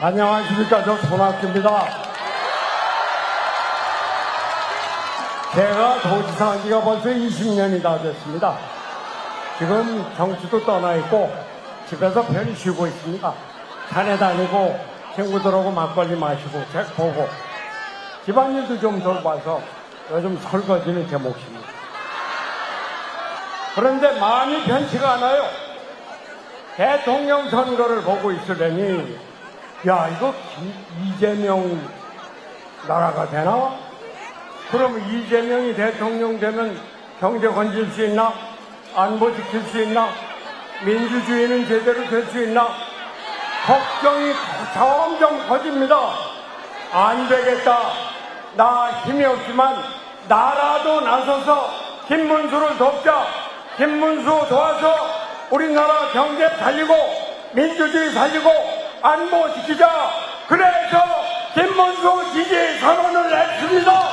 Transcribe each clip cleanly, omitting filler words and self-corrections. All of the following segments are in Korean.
안녕하십니까. 저 손학규입니다. 제가 도지사 한 지가 벌써 20년이 다 됐습니다. 지금 정치도 떠나 있고 집에서 편히 쉬고 있습니다. 산에 다니고 친구들하고 막걸리 마시고 책 보고 집안일도 좀 돌봐서 요즘 설거지는 제 몫입니다. 그런데 마음이 편치가 않아요. 대통령 선거를 보고 있으려니 야, 이거 이재명 나라가 되나? 그럼 이재명이 대통령 되면 경제 건질 수 있나? 안보 지킬 수 있나? 민주주의는 제대로 될 수 있나? 걱정이 점점 커집니다. 안 되겠다. 나 힘이 없지만 나라도 나서서 김문수를 돕자. 김문수 도와서 우리나라 경제 살리고 민주주의 살리고 안보 지키자. 그래서 김문수 지지 선언을 했습니다.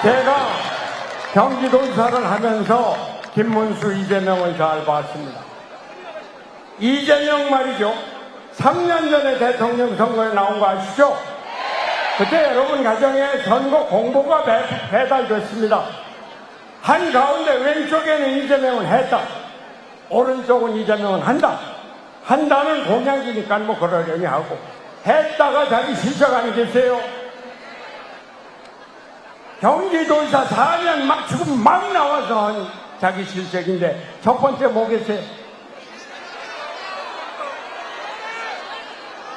제가 경기도지사를 하면서 김문수, 이재명을 잘 봤습니다. 이재명 말이죠. 3년 전에 대통령 선거에 나온 거 아시죠? 그때 여러분 가정에 선거 공보가 배달됐습니다. 한가운데 왼쪽에는 이재명은 했다. 오른쪽은 이재명은 한다. 한다는 공약이니까 뭐 그러려니 하고 했다가 자기 실적 아니겠어요? 경기도지사 4년 막 지금 막 나와서 한 자기 실적인데 첫 번째 뭐겠어요?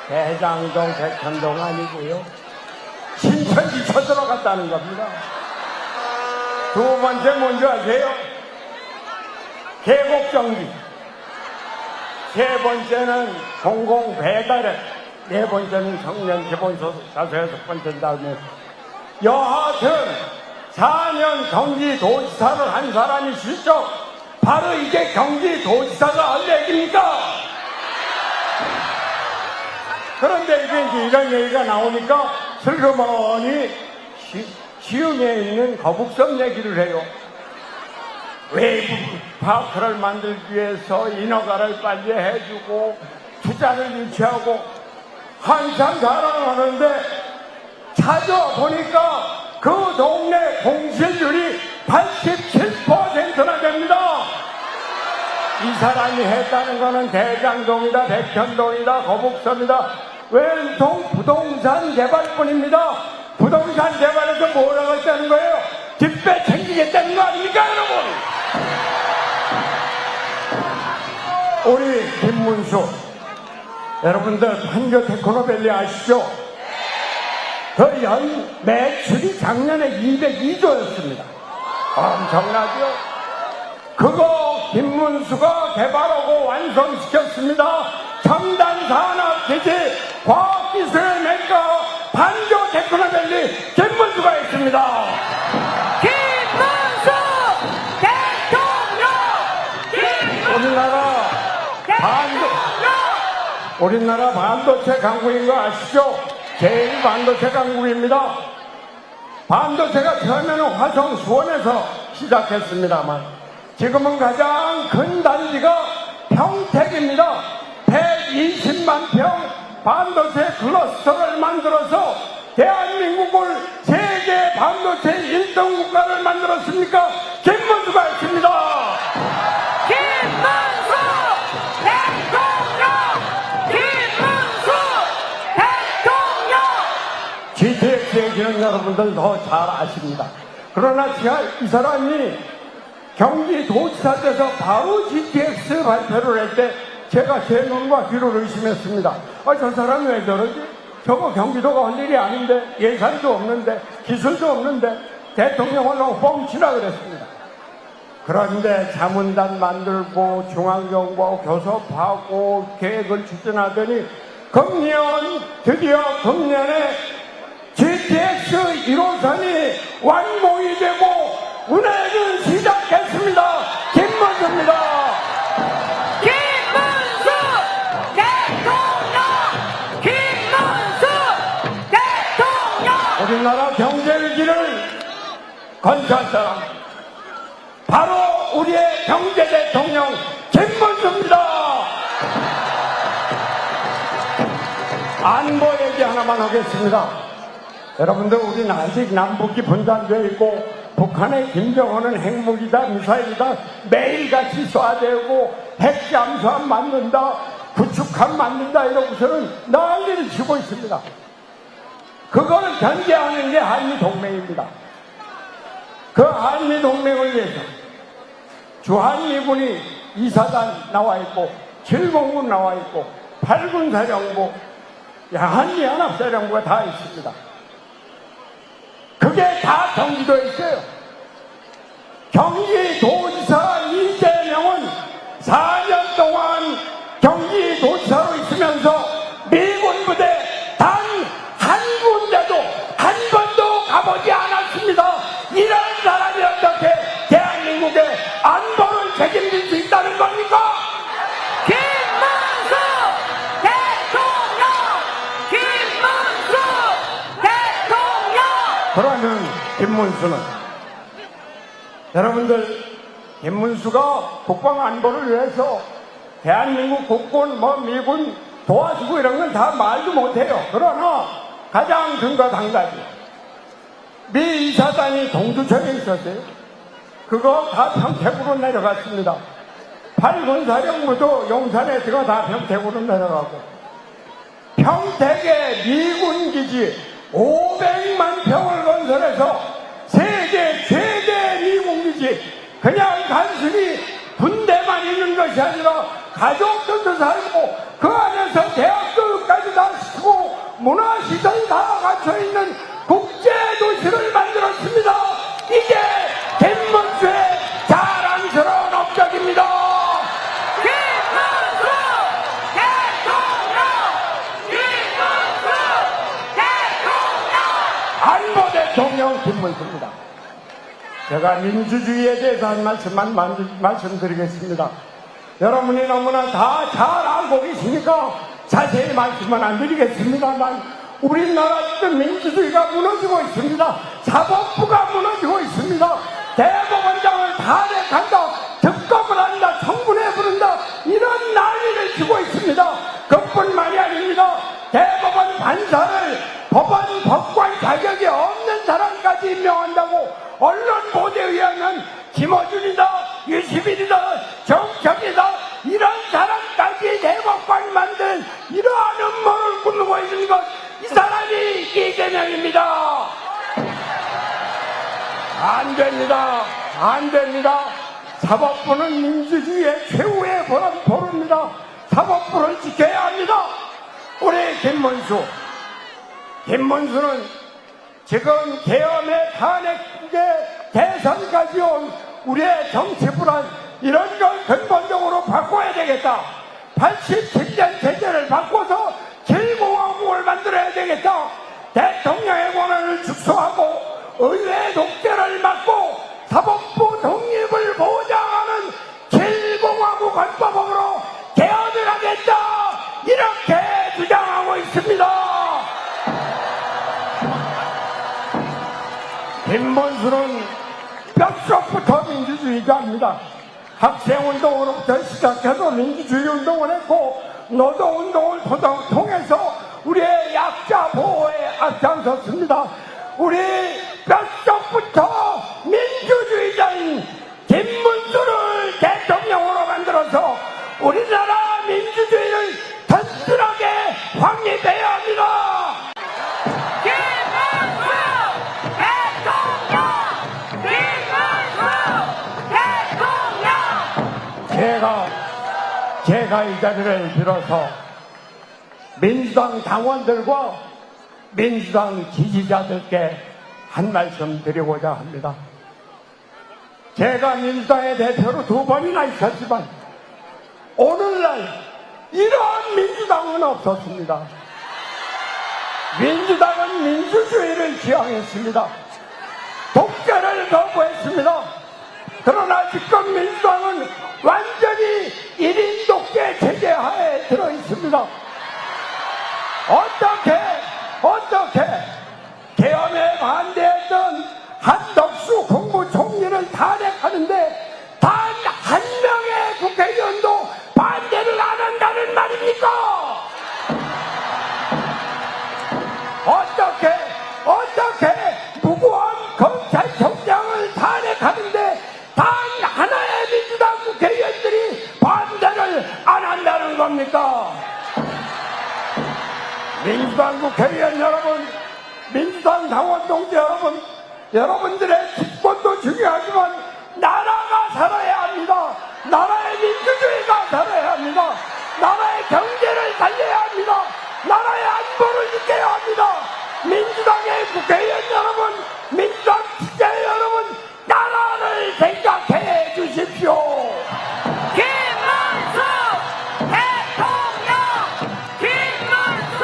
대장동, 백현동 아니고요. 신천지 쳐들어갔다는 겁니다. 두 번째 뭔지 아세요? 계곡정비. 세 번째는 공공배달액. 네 번째는 청년 기본소득. 다섯, 여섯 번째 다음에 여하튼 4년 경기도지사를 한 사람이 실적 바로 이게 경기도지사가 할 얘기입니까? 그런데 이제 이런 얘기가 나오니까 슬그머니 시흥에 있는 거북섬 얘기를 해요. 웨이브 파크를 만들기 위해서 인허가를 빨리 해주고 투자를 유치하고 한참 자랑하는데 찾아보니까 그 동네 공실률이 87%나 됩니다. 이 사람이 했다는 거는 대장동이다, 백현동이다, 거북섬이다, 왼통 부동산 개발뿐입니다. 부동산 개발에서 뭐라고 했다는 거예요? 뒷배 챙기겠다는 거 아닙니까, 여러분? 우리 김문수, 여러분들 판교 테크노밸리 아시죠? 그 연 매출이 작년에 202조였습니다. 엄청나죠? 그거 김문수가 개발하고 완성시켰습니다. 첨단 산업 기지, 과학기술의 메카, 판교 테크노밸리 김문수가 했습니다. 김문수 대통령! 우리나라 반도체 강국인 거 아시죠? 제일 반도체 강국입니다. 반도체가 처음에는 화성 수원에서 시작했습니다만 지금은 가장 큰 단지가 평택입니다. 120만 평 반도체 클러스터를 만들어서 대한민국을 세계 반도체 1등 국가를 만들었습니까? 김문수가 했습니다. 김문수 대통령! 김문수 대통령! GTX 얘기는 여러분들 더 잘 아십니다. 그러나 제가 이 사람이 경기도지사 돼서 바로 GTX 발표를 할 때 제가 제 눈과 귀를 의심했습니다. 저 사람이 왜 저러지? 저거 경기도가 할 일이 아닌데, 예산도 없는데, 기술도 없는데, 대통령을 너무 뻥치라 그랬습니다. 그런데 자문단 만들고 중앙정부하고 교섭하고 계획을 추진하더니 드디어 금년에 GTX 1호선이 완공이 되고 운행을 시작했습니다. 김문수입니다. 김문수 대통령! 김문수 대통령! 우리나라 경제 위기를 건설한 사람 바로 우리의 경제 대통령 김문수입니다. 안보 얘기 하나만 하겠습니다. 여러분들, 우리는 아직 남북이 분단되어 있고 북한의 김정은은 핵무기다 미사일이다 매일같이 쏴대고 핵잠수함 만든다 구축함 만든다 이러고서는 난리를 치고 있습니다. 그거를 견제하는 게 한미동맹입니다. 그 한미동맹을 위해서 주한미군이 2사단 나와 있고 7공군 나와 있고 8군 사령부 한미연합사령부가 다 있습니다. 그게 다 경기도에 있어요. 경기도지사 이재명은 4년 동안 경기도지사로 있으면서 미군 부대 단 한 군데도 한 번도 가보지 않았습니다. 이런 사람이 어떻게 대한민국의 안보를 책임질 수 있다는 겁니까? 김문수 대통령! 그러면 김문수는, 여러분들, 김문수가 국방안보를 위해서 대한민국 국군 미군 도와주고 이런 건 다 말도 못해요. 그러나 가장 큰 것 한 가지, 미 이사단이 동두천에 있었어요. 그거 다 평택으로 내려갔습니다. 8군 사령부도 용산에 들어가 다 평택으로 내려가고, 평택의 미군 기지 500만 평을 건설해서 세계 최대 미군 기지, 그냥 단순히 군대만 있는 것이 아니라 가족들도 살고 그 안에서 대학교까지 다 시키고 문화시설이 다 갖춰있는 국제도시를 만들었습니다. 이게 김문수의 자랑스러운 업적입니다. 김문수 대통령! 안보 대통령 김문수입니다. 제가 민주주의에 대해서 한 말씀만 말씀드리겠습니다. 여러분이 너무나 다 잘 알고 계시니까 자세히 말씀은 안 드리겠습니다만, 우리나라 민주주의가 무너지고 있습니다. 사법부가 무너지고 있습니다. 대법원장을 탄핵한다, 특검을 한다, 청문회 부른다, 이런 난리를 치고 있습니다. 그뿐만이 아닙니다. 대법원 판사를 법관 자격이 없는 사람까지 임명한다고 언론 보도에 의하면 김어준이다, 유시민이다, 정청이다, 이런 사람까지 대법관 만든 이러한 음모를 꾸미고 있는 것, 이 사람이 이재명입니다. 안 됩니다. 안 됩니다. 사법부는 민주주의의 최후의 보루입니다. 사법부를 지켜야 합니다. 우리 김문수는 지금 계엄의 탄핵의 대선까지 온 우리의 정치 불안, 이런 걸 근본적으로 바꿔야 되겠다. 87년 체제를 바꿔서 7공화국을 만들어야 되겠다. 대통령의 권한을 축소하고 의회 독재를 막고 사법부 독립을 보장하는 7공화국 헌법으로 개헌을 하겠다, 이렇게 주장하고 있습니다. 김문수는 뼛속부터 민주주의자입니다. 학생운동으로부터 시작해서 민주주의운동을 했고 노동운동을 통해서 우리의 약자 보호에 앞장섰습니다. 우리 뼛속부터 민주주의자인 김문수를 대통령으로 만들어서 우리나라 민주주의를 튼튼하게 확립해야 합니다. 김문수 대통령! 제가 이 자리를 빌어서 민주당 당원들과 민주당 지지자들께 한 말씀 드리고자 합니다. 제가 민주당의 대표로 2번이나 있었지만 오늘날 이러한 민주당은 없었습니다. 민주당은 민주주의를 지향했습니다. 독재를 거부했습니다. 그러나 지금 민주당은 완전히 1인 독재 체제 하에 들어있습니다. 어떻게 계엄에 반대했던 한덕수 국무총리를 탄핵하는데 단 한 명의 국회의원도 반대를 안 한다는 말입니까? 하나의 민주당 국회의원들이 반대를 안 한다는 겁니까? 민주당 국회의원 여러분, 민주당 당원 동지 여러분, 여러분들의 집권도 중요하지만 나라가 살아야 합니다. 나라의 민주주의가 살아야 합니다. 나라의 경제를 살려야 합니다. 나라의 안보를 지켜야 합니다. 민주당의 국회의원 여러분, 민주당 지지자 여러분, 나라를 생각해 주십시오. 김문수 대통령! 김문수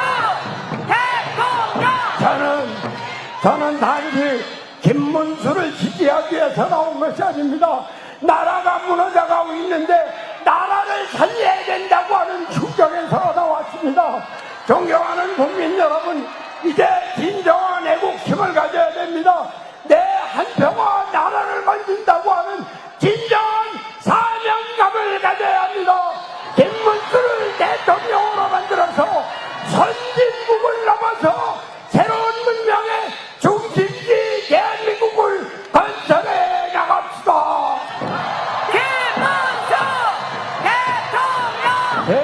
대통령! 저는 단지 김문수를 지지하기 위해서 나온 것이 아닙니다. 나라가 무너져가고 있는데 나라를 살려야 된다고 하는 충격에서 나왔습니다. 존경하는 국민 여러분, 이제 진정한 애국심을 가져야 됩니다. 내 한 표가 나라를 만든다고 하는 진정한 사명감을 가져야 합니다. 김문수를 대통령으로 만들어서 선진국을 넘어서 새로운 문명의 중심지 대한민국을 건설해 나갑시다. 김문수 대통령!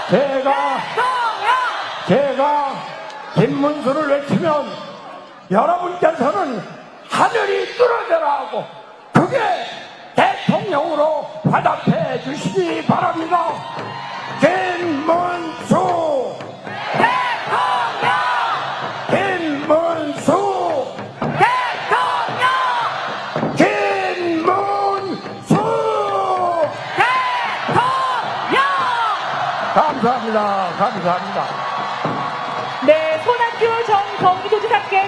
제가 대통령! 김문수를 외치면 여러분께서는 하늘이 뚫어져라 하고 그게 대통령으로 화답해 주시기 바랍니다. 김문수! 대통령! 김문수! 대통령! 김문수! 대통령! 감사합니다. 감사합니다. 네, 손학규 전 경기도지사께